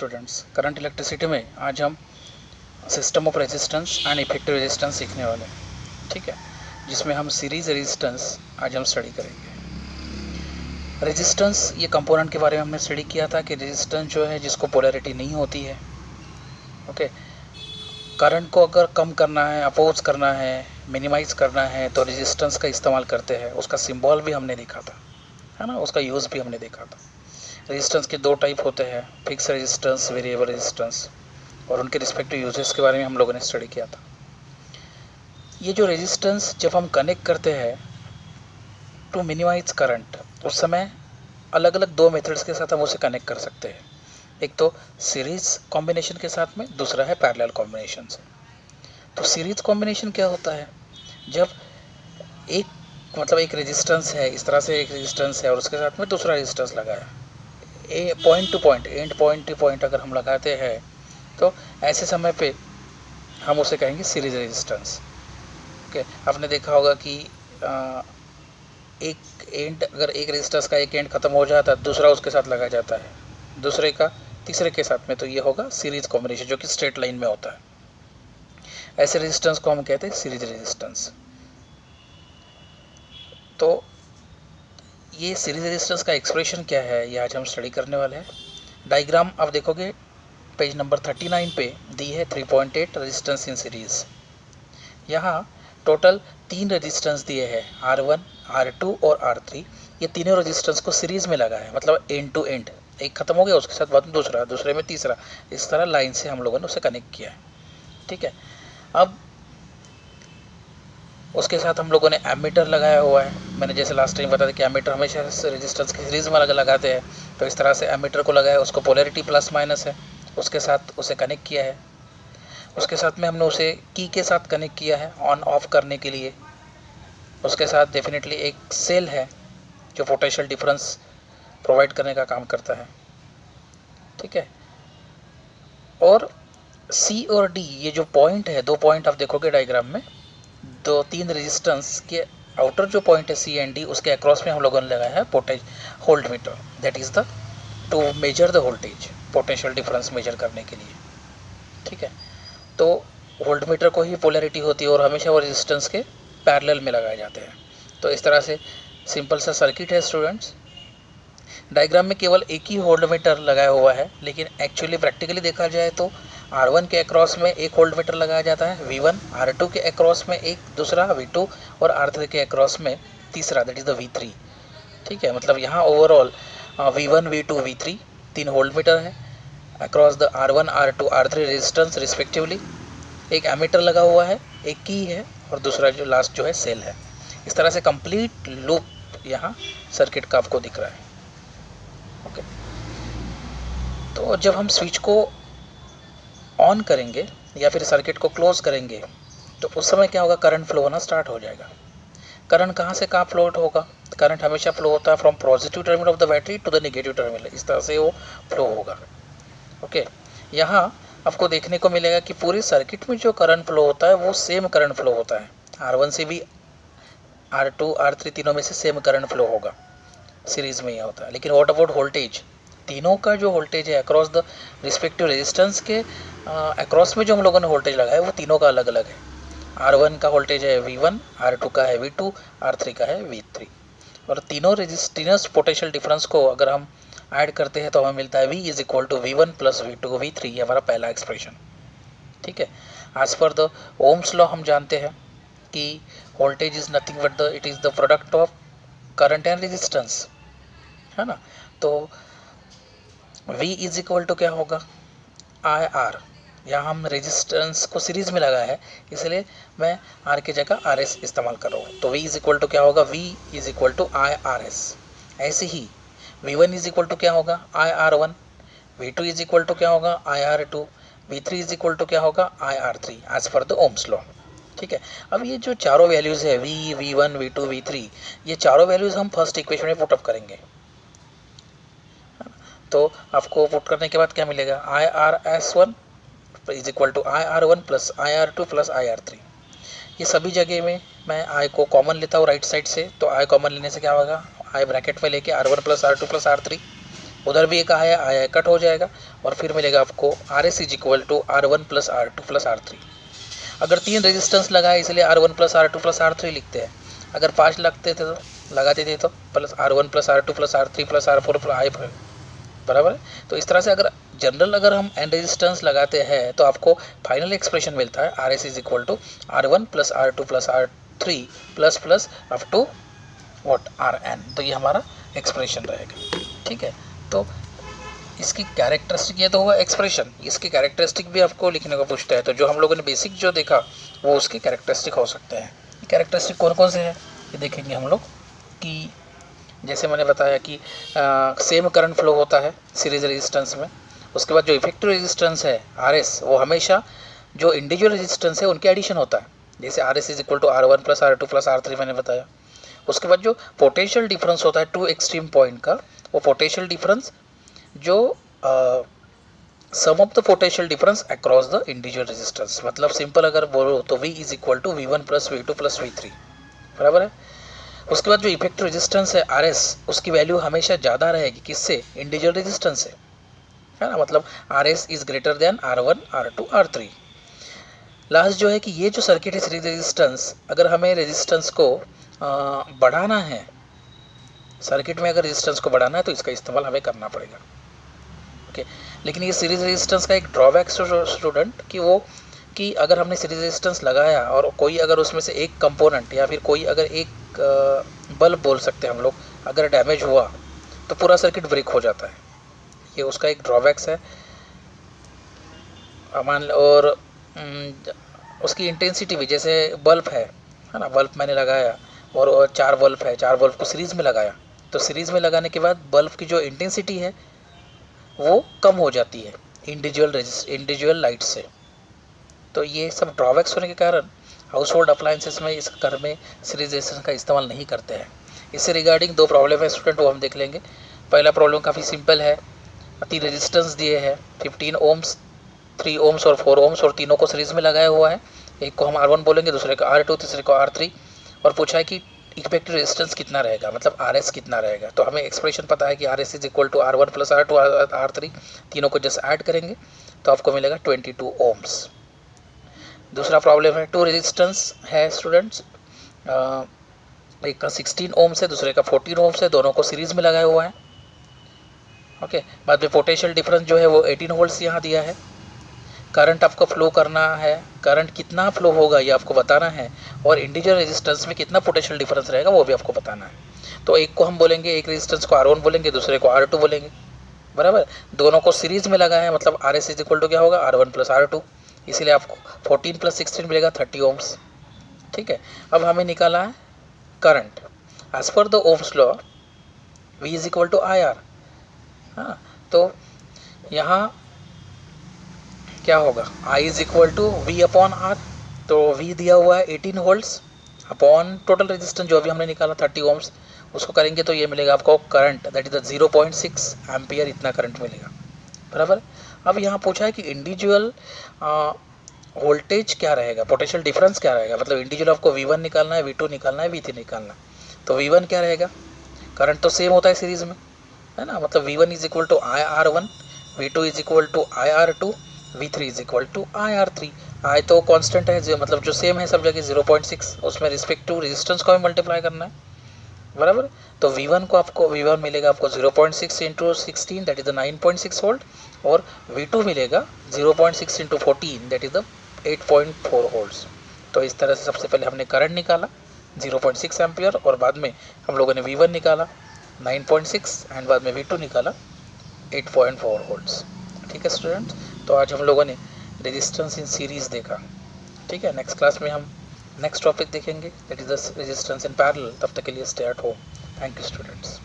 Students, current electricity में आज हम system of resistance and effective resistance सीखने वाले हैं। ठीक है, जिसमें हम सीरीज रेजिस्टेंस आज हम स्टडी करेंगे। रेजिस्टेंस ये कंपोनेंट के बारे में हमने स्टडी किया था कि रेजिस्टेंस जो है जिसको पोलैरिटी नहीं होती है। ओके, करंट को अगर कम करना है, अपोज करना है, मिनिमाइज करना है तो रेजिस्टेंस का इस्तेमाल करते हैं। उसका सिंबल भी हमने देखा था, है ना, उसका यूज़ भी हमने देखा था। रेजिस्टेंस के दो टाइप होते हैं, फिक्स रेजिस्टेंस, वेरिएबल रेजिस्टेंस, और उनके रिस्पेक्टिव यूजेस के बारे में हम लोगों ने स्टडी किया था। ये जो रेजिस्टेंस जब हम कनेक्ट करते हैं टू मिनिमाइज करंट, उस समय अलग अलग दो मेथड्स के साथ हम उसे कनेक्ट कर सकते हैं। एक तो सीरीज कॉम्बिनेशन के साथ में, दूसरा है पैरेलल कॉम्बिनेशन से। तो सीरीज कॉम्बिनेशन क्या होता है, जब एक रेजिस्टेंस है, इस तरह से एक रेजिस्टेंस है और उसके साथ में दूसरा रेजिस्टेंस लगा है, point two point, and point two point अगर हम लगाते हैं तो ऐसे समय पे हम उसे कहेंगे सीरीज रेजिस्टेंस। ओके, आपने देखा होगा कि एक एंड, अगर एक रेजिस्टेंस का एक एंड खत्म हो जाता है, दूसरा उसके साथ लगा जाता है, दूसरे का तीसरे के साथ में, तो ये होगा सीरीज कॉम्बिनेशन जो कि स्ट्रेट लाइन में होता है। ऐसे रेजिस्टेंस को हम कहते हैं सीरीज रेजिस्टेंस। तो ये सीरीज रेजिस्टेंस का एक्सप्रेशन क्या है, ये आज हम स्टडी करने वाले हैं। डायग्राम आप देखोगे पेज नंबर 39 पे दी है 3.8 रेजिस्टेंस इन सीरीज। यहाँ टोटल 3 रेजिस्टेंस दिए हैं, R1, R2 और R3। ये तीनों रेजिस्टेंस को सीरीज में लगा है, मतलब एंड टू एंड, एक खत्म हो गया उसके साथ बाद में दूसरा, दूसरे में तीसरा, इस तरह लाइन से हम लोगों ने उसे कनेक्ट किया है। ठीक है, अब उसके साथ हम लोगों ने एमीटर लगाया हुआ है। मैंने जैसे लास्ट टाइम बताया कि एमीटर हमेशा रेजिस्टेंस की सीरीज में लगाते हैं, तो इस तरह से एमीटर को लगाया, उसको पोलैरिटी प्लस माइनस है, उसके साथ उसे कनेक्ट किया है। उसके साथ में हमने उसे की के साथ कनेक्ट किया है ऑन ऑफ करने के लिए। उसके साथ डेफिनेटली एक सेल है जो पोटेंशियल डिफरेंस प्रोवाइड करने का काम करता है। ठीक है, और सी और डी ये जो पॉइंट है, दो पॉइंट आप देखोगे डायग्राम में, दो तीन रेजिस्टेंस के आउटर जो पॉइंट है सी एंड डी, उसके अक्रॉस में हम लोगों ने लगाया है voltmeter, that is the to measure the voltage, potential difference measure करने के लिए। ठीक है, तो वोल्ट मीटर को ही पोलैरिटी होती है और हमेशा वो रेजिस्टेंस के पैरेलल में लगाए जाते हैं। तो इस तरह से सिंपल सा सर्किट है स्टूडेंट्स। डायग्राम में केवल एक ही वोल्ट मीटर लगाया हुआ है, लेकिन एक्चुअली प्रैक्टिकली देखा जाए तो R1 के अक्रॉस में एक वोल्ट मीटर लगाया जाता है V1, R2 के अक्रॉस में एक दूसरा V2 और R3 के अक्रॉस में तीसरा, दैट इज द V3। ठीक है, मतलब यहाँ ओवरऑल V1, V2, V3 तीन वोल्ट मीटर है across the R1, R2, R3 resistance respectively. एक एमीटर लगा हुआ है, एक की है, और दूसरा जो लास्ट जो है सेल है। इस तरह से कंप्लीट लूप यहाँ सर्किट का आपको दिख रहा है। ओके, तो जब हम स्विच को ऑन करेंगे या फिर सर्किट को क्लोज करेंगे तो उस समय क्या होगा, करंट फ्लो होना स्टार्ट हो जाएगा। करंट कहाँ से कहाँ फ्लो होगा, करंट हमेशा फ्लो होता है from positive terminal of the battery to the negative terminal, इस तरह से वो फ्लो होगा। ओके, यहाँ आपको देखने को मिलेगा कि पूरे सर्किट में जो करंट फ्लो होता है वो सेम करंट फ्लो होता है। R1 से भी R2, R3 तीनों में से सेम करंट फ्लो होगा, सीरीज में यह होता है। लेकिन व्हाट अबाउट वोल्टेज, तीनों का जो वोल्टेज है अक्रॉस द रिस्पेक्टिव रेजिस्टेंस के अक्रॉस में जो हम लोगों ने वोल्टेज लगाया है वो तीनों का अलग अलग है। R1 का वोल्टेज है V1, R2 का है V2, R3 का है V3, और तीनों रेजिस्टेंस पोटेंशियल डिफरेंस को अगर हम ऐड करते हैं तो हमें मिलता है V is equal to V1 plus V2 V3, ये हमारा पहला एक्सप्रेशन। ठीक है, as per the Ohm's law हम जानते हैं कि voltage is nothing but the it is the product of current and resistance, है ना। तो V इज इक्वल टू क्या होगा, IR। यहाँ हम रेजिस्टेंस को सीरीज में लगा है, इसलिए मैं R की जगह RS इस्तेमाल कर रहा हूँ। तो V इज इक्वल टू क्या होगा, V is equal to IRS। ऐसे ही V1 इज इक्वल टू क्या होगा, IR1, V2 is equal to क्या होगा, IR2, V3 is equal to क्या होगा, IR3, as per the Ohm's law. ठीक है, अब ये जो चारों वैल्यूज़ है V, V1, V2, V3, ये चारों वैल्यूज़ हम फर्स्ट इक्वेशन में पुटअप करेंगे। तो आपको पुट करने के बाद क्या मिलेगा, IRS1 is equal to IR1 plus IR2 plus IR3। ये सभी जगह में मैं I को कॉमन लेता हूँ राइट साइड से, तो I कॉमन लेने से क्या होगा, I ब्रैकेट में लेके R1 plus R2 plus R3 उधर भी एक आया आया कट हो जाएगा और फिर मिलेगा आपको RS is equal to R1 plus R2 plus R3। अगर 3 रेजिस्टेंस लगाए इसलिए R1 plus R2 plus R3 लिखते हैं। अगर 5 लगाते थे तो plus R1 plus R2 plus R3 plus R4 plus I5, बराबर है। तो इस तरह से अगर जनरल अगर हम एन रेजिस्टेंस लगाते हैं तो आपको फाइनल एक्सप्रेशन मिलता है RS is equal to R1 plus R2 plus R3 plus plus up to what RN। तो ये हमारा एक्सप्रेशन रहेगा, ठीक है। तो इसकी कैरेक्टरिस्टिक, ये तो हुआ एक्सप्रेशन, इसकी कैरेक्टरिस्टिक भी आपको लिखने को पूछता है। तो जो हम लोगों ने बेसिक जो देखा वो उसके कैरेक्टरिस्टिक हो सकते हैं। कैरेक्टरिस्टिक कौन कौन से हैं ये देखेंगे हम लोग कि जैसे मैंने बताया कि सेम करंट फ्लो होता है सीरीज रेजिस्टेंस में। उसके बाद जो इफेक्टिव रेजिस्टेंस है RS वो हमेशा जो इंडिविजुअल रेजिस्टेंस है उनके एडिशन होता है, जैसे RS is equal to R1 plus R2 plus R3 मैंने बताया। उसके बाद जो पोटेंशियल डिफरेंस होता है टू एक्सट्रीम पॉइंट का, वो पोटेंशियल डिफरेंस जो sum of the potential difference across the individual resistance, मतलब सिंपल अगर बोलो तो V is equal to V1 plus V2 plus V3, बराबर है। उसके बाद जो इफेक्टिव रेजिस्टेंस है RS उसकी वैल्यू हमेशा ज़्यादा रहेगी किससे, इंडिविजुअल रेजिस्टेंस से, है ना, मतलब RS is greater than R1 R2 R3। Last जो है कि ये जो सर्किट है सीरीज रेजिस्टेंस, अगर हमें रेजिस्टेंस को बढ़ाना है, सर्किट में अगर रेजिस्टेंस को बढ़ाना है तो इसका इस्तेमाल हमें करना पड़ेगा, ओके। लेकिन ये सीरीज रेजिस्टेंस का एक ड्रॉबैक स्टूडेंट कि अगर हमने सीरीज रेजिस्टेंस लगाया और कोई अगर उसमें से एक कंपोनेंट या फिर कोई अगर एक बल्ब बोल सकते हैं हम लोग अगर डैमेज हुआ तो पूरा सर्किट ब्रेक हो जाता है। ये उसका एक ड्रॉबैक्स है मान। और उसकी इंटेंसिटी भी, जैसे बल्ब है ना, बल्ब मैंने लगाया और 4 बल्ब है, 4 बल्ब को सीरीज़ में लगाया, तो सीरीज़ में लगाने के बाद बल्ब की जो इंटेंसिटी है वो कम हो जाती है इंडिविजुअल लाइट से। तो ये सब ड्रॉबैक्स होने के कारण हाउस होल्ड अप्लायंसेस में इस घर में सीरीज रेजिस्टेंस का इस्तेमाल नहीं करते हैं। इससे रिगार्डिंग 2 प्रॉब्लम है स्टूडेंट, वो हम देख लेंगे। पहला प्रॉब्लम काफ़ी सिंपल है, 3 रेजिस्टेंस दिए हैं 15 ओम्स, 3 ओम्स और 4 ओम्स, और तीनों को सीरीज़ में लगाया हुआ है। एक को हम R1 बोलेंगे, दूसरे को R2, तीसरे को R3, और पूछा है कि इफेक्टिव रेजिस्टेंस कितना रहेगा, मतलब RS कितना रहेगा। तो हमें एक्सप्रेशन पता है कि RS is equal to R1 plus R2 R3, तीनों को जस्ट ऐड करेंगे तो आपको मिलेगा 22 ओम्स। दूसरा प्रॉब्लम है 2 रेजिस्टेंस है स्टूडेंट्स, एक का 16 ओम्स है, दूसरे का 14 ओम्स है, दोनों को सीरीज़ में लगाया हुआ है, ओके। बाद में पोटेंशियल डिफरेंस जो है वो 18 वोल्ट्स यहाँ दिया है। करंट आपको फ्लो करना है, करंट कितना फ्लो होगा ये आपको बताना है, और इंडिविजुअल रेजिस्टेंस में कितना पोटेंशियल डिफरेंस रहेगा वो भी आपको बताना है। तो एक को हम बोलेंगे, एक रेजिस्टेंस को R1 बोलेंगे, दूसरे को R2 बोलेंगे, बराबर। दोनों को सीरीज़ में लगाए हैं, मतलब RS इज इक्वल टू क्या होगा, R1 प्लस R2, इसीलिए आपको 14 प्लस 16 मिलेगा 30 ओम्स, ठीक है। अब हमें निकाला है current as per the Ohm's law, V is equal to IR। हाँ, तो यहाँ क्या होगा, I is equal to V upon R। तो V दिया हुआ है 18 वोल्ट्स अपॉन टोटल रेजिस्टेंस जो अभी हमने निकाला 30 ओम्स, उसको करेंगे तो ये मिलेगा आपको current, that is the 0.6 ampere, इतना करंट मिलेगा, बराबर। अब यहाँ पूछा है कि इंडिविजुअल वोल्टेज क्या रहेगा, पोटेंशियल डिफरेंस क्या रहेगा, मतलब इंडिविजुअल आपको V1 निकालना है, V2 निकालना है, V3 निकालना है। तो V1 क्या रहेगा, करंट तो सेम होता है सीरीज़ में, है ना, मतलब V1 is equal to IR1, V2 is equal to IR2, V3 is equal to IR3। I तो कांस्टेंट है, जो मतलब जो सेम है सब जगह 0.6, उसमें रिस्पेक्टिव रेजिस्टेंस को हमें मल्टीप्लाई करना है, बराबर। तो V1 को आपको V1 मिलेगा आपको 0.6 into 16, that is the 9.6 volt, और V2 मिलेगा 0.6 into 14, that is the 8.4 volts. तो इस तरह से सबसे पहले हमने करंट निकाला 0.6 एम्पियर, और बाद में हम लोगों ने V1 निकाला 9.6 एंड बाद में V2 निकाला 8.4 वोल्ट्स, ठीक है स्टूडेंट्स। तो आज हम लोगों ने रेजिस्टेंस इन सीरीज़ देखा, ठीक है। नेक्स्ट क्लास में हम नेक्स्ट टॉपिक देखेंगे, that is the resistance in parallel. तब तक के लिए stay at home. Thank you students.